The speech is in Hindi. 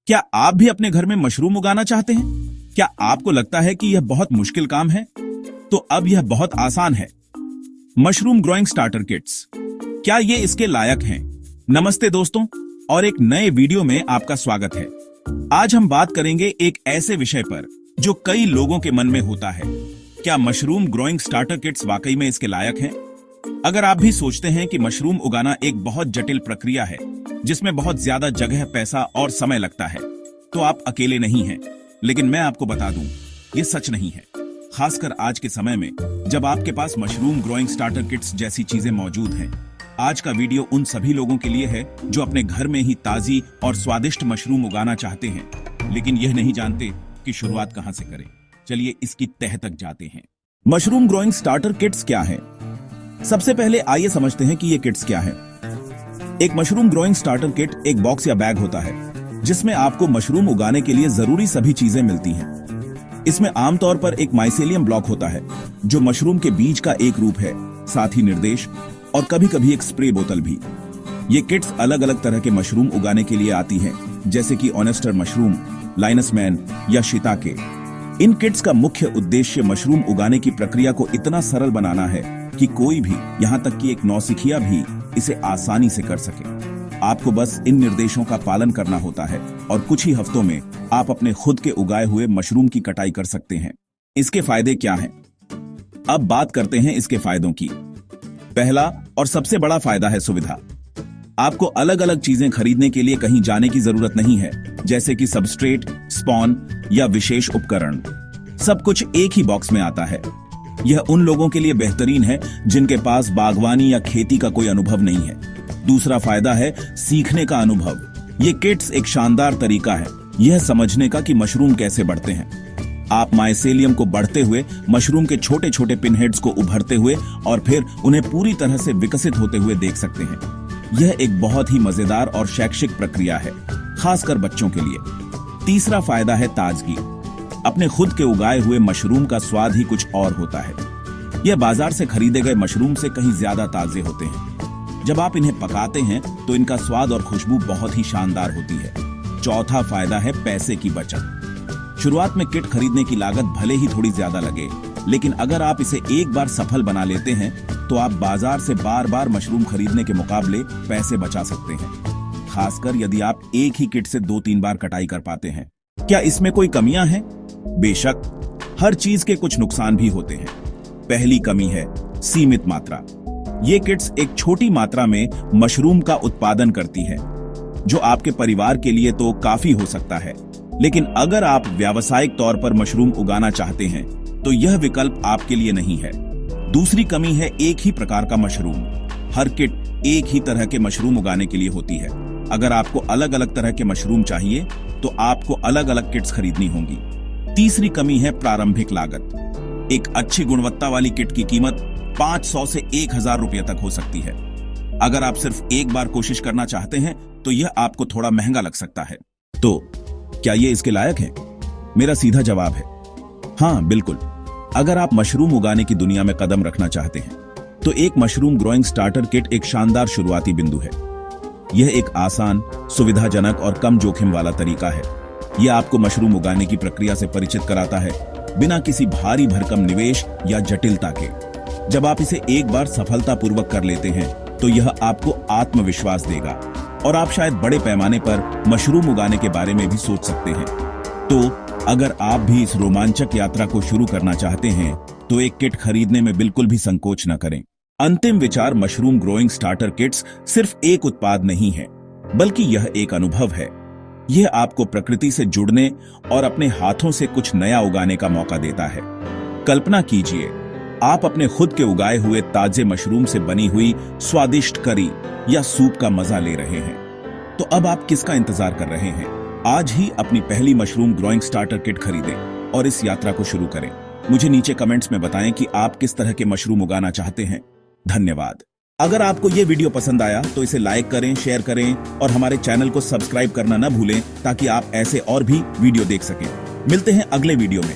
क्या आप भी अपने घर में मशरूम उगाना चाहते हैं? क्या आपको लगता है कि यह बहुत मुश्किल काम है? तो अब यह बहुत आसान है। मशरूम ग्रोइंग स्टार्टर किट्स, क्या ये इसके लायक हैं? नमस्ते दोस्तों, और एक नए वीडियो में आपका स्वागत है। आज हम बात करेंगे एक ऐसे विषय पर जो कई लोगों के मन में होता है। क्या मशरूम ग्रोइंग स्टार्टर किट्स वाकई में इसके लायक हैं? अगर आप भी सोचते हैं कि मशरूम उगाना एक बहुत जटिल प्रक्रिया है जिसमें बहुत ज्यादा जगह, पैसा और समय लगता है, तो आप अकेले नहीं हैं। लेकिन मैं आपको बता दूं, ये सच नहीं है। खासकर आज के समय में जब आपके पास मशरूम ग्रोइंग स्टार्टर किट्स जैसी चीजें मौजूद हैं। आज का वीडियो उन सभी लोगों के लिए है जो अपने घर में ही ताजी और स्वादिष्ट मशरूम उगाना चाहते हैं, लेकिन यह नहीं जानते कि शुरुआत कहां से करें। चलिए इसकी तह तक जाते हैं। मशरूम ग्रोइंग स्टार्टर किट्स क्या है? सबसे पहले आइए समझते हैं कि ये किट्स क्या है। एक मशरूम ग्रोइंग स्टार्टर किट एक बॉक्स या बैग होता है जिसमें आपको मशरूम उगाने के लिए जरूरी सभी चीजें मिलती हैं। इसमें आमतौर पर एक माइसेलियम ब्लॉक होता है जो मशरूम के बीज का एक रूप है, साथ ही निर्देश और कभी कभी एक स्प्रे बोतल भी। ये किट्स अलग अलग तरह के मशरूम उगाने के लिए आती हैं, जैसे कि ऑनेस्टर मशरूम, लाइनस मैन या शिताके। इन किट्स का मुख्य उद्देश्य मशरूम उगाने की प्रक्रिया को इतना सरल बनाना है कि कोई भी, यहाँ तक कि एक नौसिखिया भी, इसे आसानी से कर सके। आपको बस इन निर्देशों का पालन करना होता है और कुछ ही हफ्तों में आप अपने खुद के उगाए हुए मशरूम की कटाई कर सकते हैं। इसके फायदे क्या हैं? अब बात करते हैं इसके फायदों की। पहला और सबसे बड़ा फायदा है सुविधा। आपको अलग अलग चीजें खरीदने के लिए कहीं जाने की जरूरत नहीं है, जैसे कि सबस्ट्रेट, स्पॉन या विशेष उपकरण। सब कुछ एक ही बॉक्स में आता है। यह उन लोगों के लिए बेहतरीन है जिनके पास बागवानी या खेती का कोई अनुभव नहीं है। दूसरा फायदा है सीखने का अनुभव। ये किट्स एक शानदार तरीका है यह समझने का कि मशरूम कैसे बढ़ते हैं। आप माइसेलियम को बढ़ते हुए, मशरूम के छोटे छोटे पिनहेड्स को उभरते हुए और फिर उन्हें पूरी तरह से विकसित होते हुए देख सकते हैं। यह एक बहुत ही मजेदार और शैक्षिक प्रक्रिया है, खासकर बच्चों के लिए। तीसरा फायदा है ताजगी। अपने खुद के उगाए हुए मशरूम का स्वाद ही कुछ और होता है। यह बाजार से खरीदे गए मशरूम से कहीं ज्यादा ताजे होते हैं। जब आप इन्हें पकाते हैं तो इनका स्वाद और खुशबू बहुत ही शानदार होती है। चौथा फायदा है पैसे की बचत। शुरुआत में किट खरीदने की लागत भले ही थोड़ी ज्यादा लगे, लेकिन अगर आप इसे एक बार सफल बना लेते हैं तो आप बाजार से बार बार मशरूम खरीदने के मुकाबले पैसे बचा सकते हैं, खासकर यदि आप एक ही किट से 2-3 बार कटाई कर पाते हैं। क्या इसमें कोई कमियां हैं? बेशक, हर चीज के कुछ नुकसान भी होते हैं। पहली कमी है सीमित मात्रा। ये किट्स एक छोटी मात्रा में मशरूम का उत्पादन करती है, जो आपके परिवार के लिए तो काफी हो सकता है, लेकिन अगर आप व्यावसायिक तौर पर मशरूम उगाना चाहते हैं तो यह विकल्प आपके लिए नहीं है। दूसरी कमी है एक ही प्रकार का मशरूम। हर किट एक ही तरह के मशरूम उगाने के लिए होती है। अगर आपको अलग अलग तरह के मशरूम चाहिए तो आपको अलग अलग किट्स खरीदनी होंगी। तीसरी कमी है प्रारंभिक लागत। एक अच्छी गुणवत्ता वाली किट की कीमत 500 से 1000 रुपये तक हो सकती है। अगर आप सिर्फ एक बार कोशिश करना चाहते हैं तो यह आपको थोड़ा महंगा लग सकता है। तो क्या ये इसके लायक है? मेरा सीधा जवाब है हाँ, बिल्कुल। अगर आप मशरूम उगाने की दुनिया में कदम रखना चाहते हैं तो एक मशरूम ग्रोइंग स्टार्टर किट एक शानदार शुरुआती बिंदु है। यह एक आसान, सुविधाजनक और कम जोखिम वाला तरीका है। यह आपको मशरूम उगाने की प्रक्रिया से परिचित कराता है, बिना किसी भारी भरकम निवेश या जटिलता के। जब आप इसे एक बार सफलतापूर्वक कर लेते हैं तो यह आपको आत्मविश्वास देगा और आप शायद बड़े पैमाने पर मशरूम उगाने के बारे में भी सोच सकते हैं। तो अगर आप भी इस रोमांचक यात्रा को शुरू करना चाहते हैं तो एक किट खरीदने में बिल्कुल भी संकोच न करें। अंतिम विचार, मशरूम ग्रोइंग स्टार्टर किट्स सिर्फ एक उत्पाद नहीं है, बल्कि यह एक अनुभव है। यह आपको प्रकृति से जुड़ने और अपने हाथों से कुछ नया उगाने का मौका देता है। कल्पना कीजिए, आप अपने खुद के उगाए हुए ताजे मशरूम से बनी हुई स्वादिष्ट करी या सूप का मजा ले रहे हैं। तो अब आप किसका इंतजार कर रहे हैं? आज ही अपनी पहली मशरूम ग्रोइंग स्टार्टर किट खरीदें और इस यात्रा को शुरू करें। मुझे नीचे कमेंट्स में बताएं कि आप किस तरह के मशरूम उगाना चाहते हैं। धन्यवाद। अगर आपको ये वीडियो पसंद आया तो इसे लाइक करें, शेयर करें और हमारे चैनल को सब्सक्राइब करना न भूलें, ताकि आप ऐसे और भी वीडियो देख सकें। मिलते हैं अगले वीडियो में।